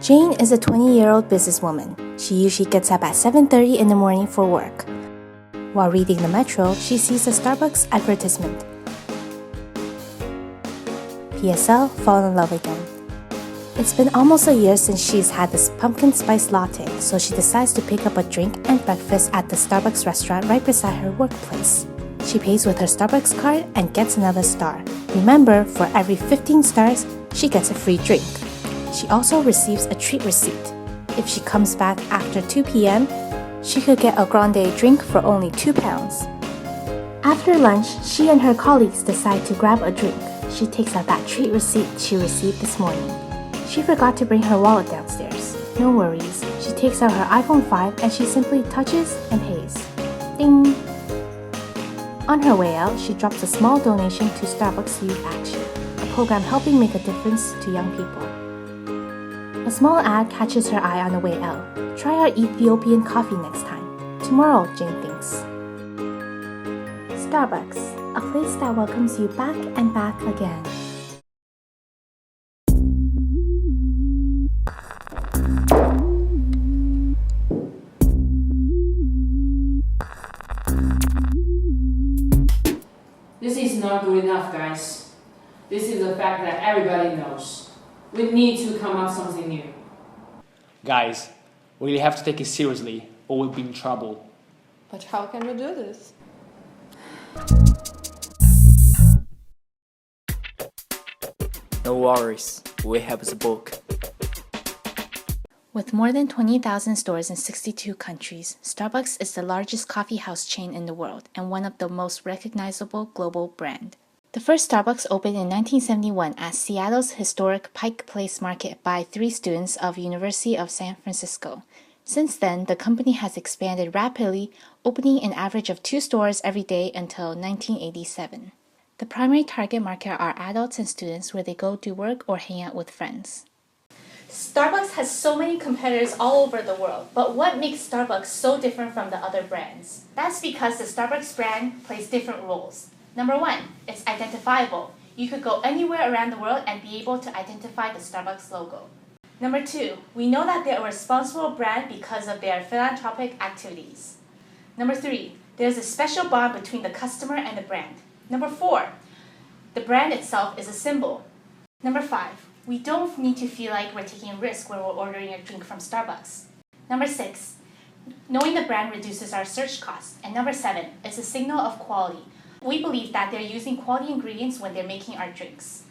Jane is a 20-year-old businesswoman. She usually gets up at 7:30 in the morning for work. While reading the Metro, she sees a Starbucks advertisement. PSL, fall in love again. It's been almost a year since she's had this pumpkin spice latte, so she decides to pick up a drink and breakfast at the Starbucks restaurant right beside her workplace. She pays with her Starbucks card and gets another star. Remember, for every 15 stars, she gets a free drink. She also receives a treat receipt. If she comes back after 2 p.m., she could get a grande drink for only £2. After lunch, she and her colleagues decide to grab a drink. She takes out that treat receipt she received this morning. She forgot to bring her wallet downstairs. No worries. She takes out her iPhone 5 and she simply touches and pays. Ding! On her way out, she drops a small donation to Starbucks Youth Action, a program helping make a difference to young people. A small ad catches her eye on the way out. Try our Ethiopian coffee next time. Tomorrow, Jane thinks. Starbucks, a place that welcomes you back and back again. This is not good enough, guys. This is a fact that everybody knows. We need to come up with something new. Guys, we really have to take it seriously or we'll be in trouble. But how can we do this? No worries, we have the book. With more than 20,000 stores in 62 countries, Starbucks is the largest coffee house chain in the world and one of the most recognizable global brands. The first Starbucks opened in 1971 at Seattle's historic Pike Place Market by 3 students of University of San Francisco. Since then, the company has expanded rapidly, opening an average of 2 stores every day until 1987. The primary target market are adults and students where they go to work or hang out with friends. Starbucks has so many competitors all over the world, but what makes Starbucks so different from the other brands? That's because the Starbucks brand plays different roles. Number 1, it's identifiable. You could go anywhere around the world and be able to identify the Starbucks logo. Number 2, we know that they're a responsible brand because of their philanthropic activities. Number 3, there's a special bond between the customer and the brand. Number 4, the brand itself is a symbol. Number 5, we don't need to feel like we're taking a risk when we're ordering a drink from Starbucks. Number 6, knowing the brand reduces our search costs. And number 7, it's a signal of quality. We believe that they're using quality ingredients when they're making our drinks.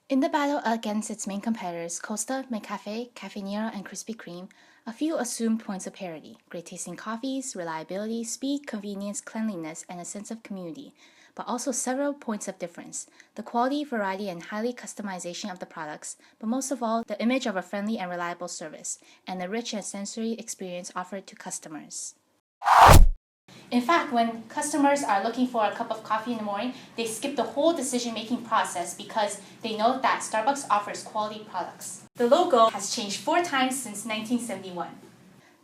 In the battle against its main competitors, Costa, McCafe, Cafe Nero, and Krispy Kreme, a few assumed points of parity: great tasting coffees, reliability, speed, convenience, cleanliness, and a sense of community, but also several points of difference: the quality, variety, and highly customization of the products, but most of all, the image of a friendly and reliable service, and the rich and sensory experience offered to customers. In fact, when customers are looking for a cup of coffee in the morning, they skip the whole decision-making process because they know that Starbucks offers quality products. The logo has changed 4 times since 1971.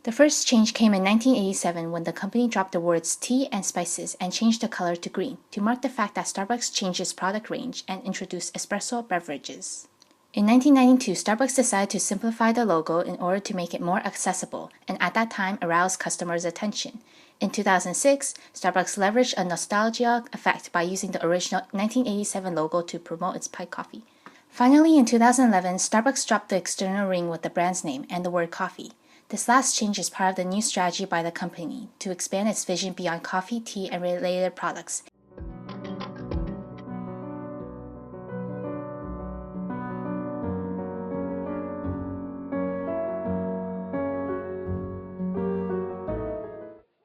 The first change came in 1987 when the company dropped the words tea and spices and changed the color to green to mark the fact that Starbucks changed its product range and introduced espresso beverages. In 1992, Starbucks decided to simplify the logo in order to make it more accessible and at that time arouse customers' attention. In 2006, Starbucks leveraged a nostalgia effect by using the original 1987 logo to promote its Pike coffee. Finally, in 2011, Starbucks dropped the external ring with the brand's name and the word coffee. This last change is part of the new strategy by the company to expand its vision beyond coffee, tea, and related products.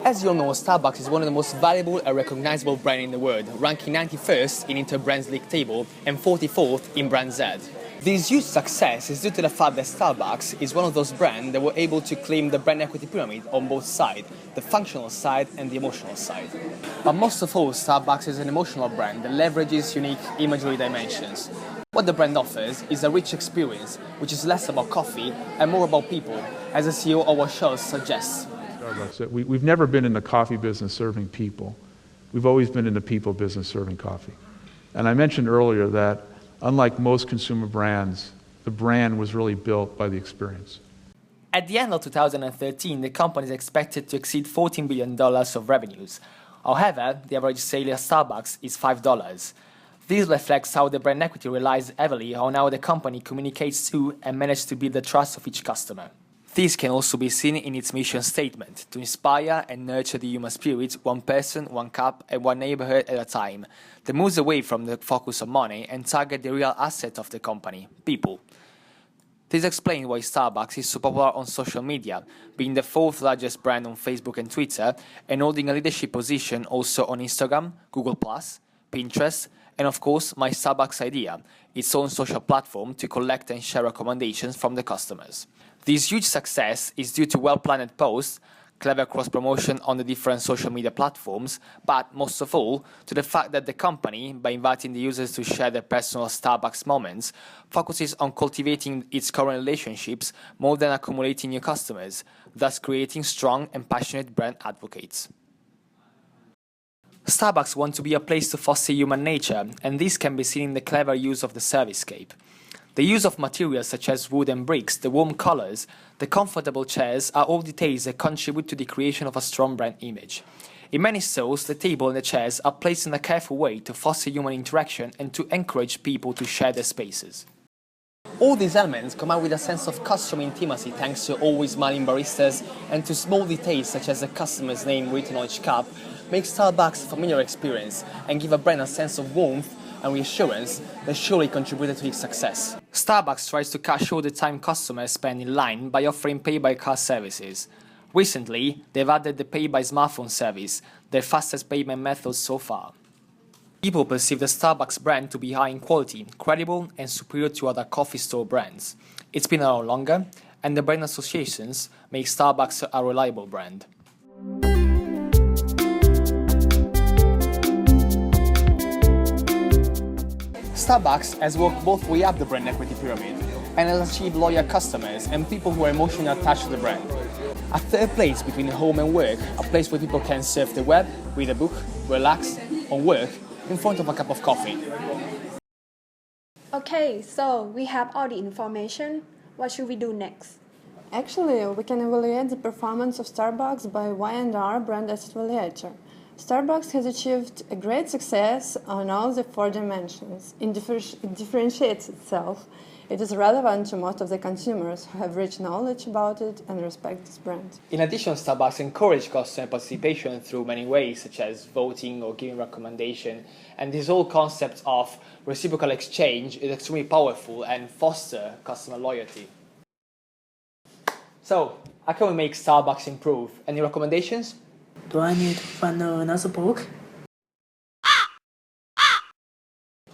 As you all know, Starbucks is one of the most valuable and recognizable brands in the world, ranking 91st in Interbrands League table and 44th in Brand Z. This huge success is due to the fact that Starbucks is one of those brands that were able to claim the brand equity pyramid on both sides, the functional side and the emotional side. But most of all, Starbucks is an emotional brand that leverages unique imagery dimensions. What the brand offers is a rich experience, which is less about coffee and more about people, as the CEO of our show suggests. Starbucks. We've never been in the coffee business serving people. We've always been in the people business serving coffee. And I mentioned earlier that unlike most consumer brands, the brand was really built by the experience. At the end of 2013, the company is expected to exceed $14 billion of revenues. However, the average sale at Starbucks is $5. This reflects how the brand equity relies heavily on how the company communicates to and manages to build the trust of each customer. This can also be seen in its mission statement, to inspire and nurture the human spirit, one person, one cup, and one neighborhood at a time, that moves away from the focus on money and target the real asset of the company, people. This explains why Starbucks is so popular on social media, being the fourth largest brand on Facebook and Twitter, and holding a leadership position also on Instagram, Google+, Pinterest, and of course, My Starbucks Idea, its own social platform to collect and share recommendations from the customers. This huge success is due to well-planned posts, clever cross-promotion on the different social media platforms, but most of all, to the fact that the company, by inviting the users to share their personal Starbucks moments, focuses on cultivating its current relationships more than accumulating new customers, thus creating strong and passionate brand advocates. Starbucks wants to be a place to foster human nature, and this can be seen in the clever use of the servicescape. The use of materials such as wood and bricks, the warm colors, the comfortable chairs are all details that contribute to the creation of a strong brand image. In many stores, the table and the chairs are placed in a careful way to foster human interaction and to encourage people to share their spaces. All these elements come out with a sense of customer intimacy thanks to always smiling baristas and to small details such as the customer's name written on each cup, make Starbucks a familiar experience and give a brand a sense of warmth and reassurance that surely contributed to its success. Starbucks tries to cut short the time customers spend in line by offering pay-by-card services. Recently, they've added the pay-by-smartphone service, their fastest payment method so far. People perceive the Starbucks brand to be high in quality, credible, and superior to other coffee store brands. It's been around longer, and the brand associations make Starbucks a reliable brand. Starbucks has worked both way up the brand equity pyramid and has achieved loyal customers and people who are emotionally attached to the brand. A third place between home and work, a place where people can surf the web, read a book, relax, or work in front of a cup of coffee. Okay, so we have all the information. What should we do next? Actually, we can evaluate the performance of Starbucks by Y&R brand asset evaluator. Starbucks has achieved a great success on all the four dimensions. It differentiates itself. It is relevant to most of the consumers who have rich knowledge about it and respect this brand. In addition, Starbucks encourages customer participation through many ways, such as voting or giving recommendation. And this whole concept of reciprocal exchange is extremely powerful and fosters customer loyalty. So, how can we make Starbucks improve? Any recommendations? Do I need to find another book?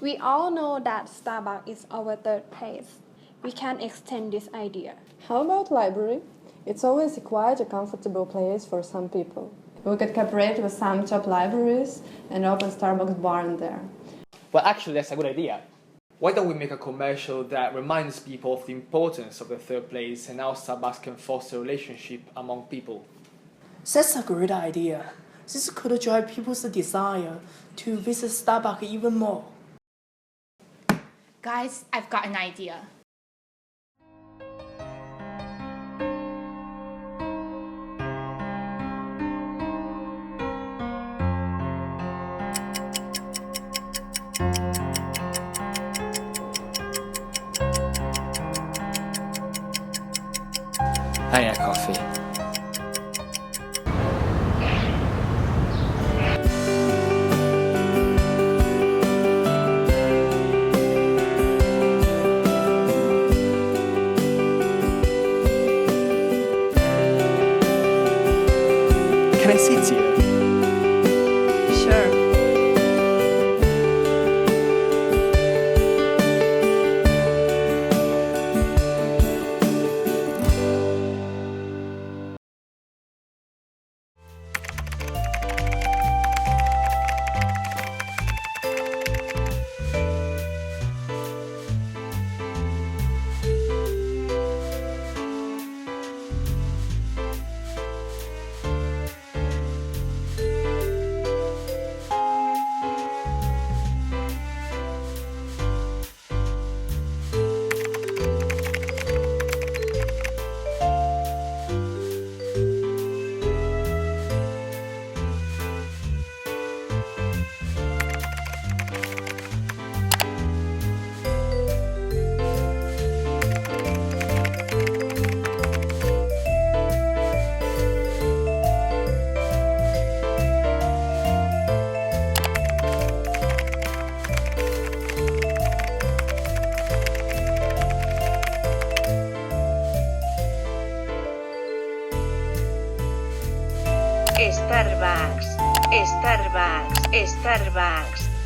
We all know that Starbucks is our third place. We can extend this idea. How about library? It's always quite a comfortable place for some people. We could cooperate with some top libraries and open Starbucks bar in there. Well, actually, that's a good idea. Why don't we make a commercial that reminds people of the importance of the third place and how Starbucks can foster a relationship among people? That's a great idea. This could drive people's desire to visit Starbucks even more. Guys, I've got an idea. I need a coffee. Can I sit here? Sure. Starbucks, Starbucks, Starbucks.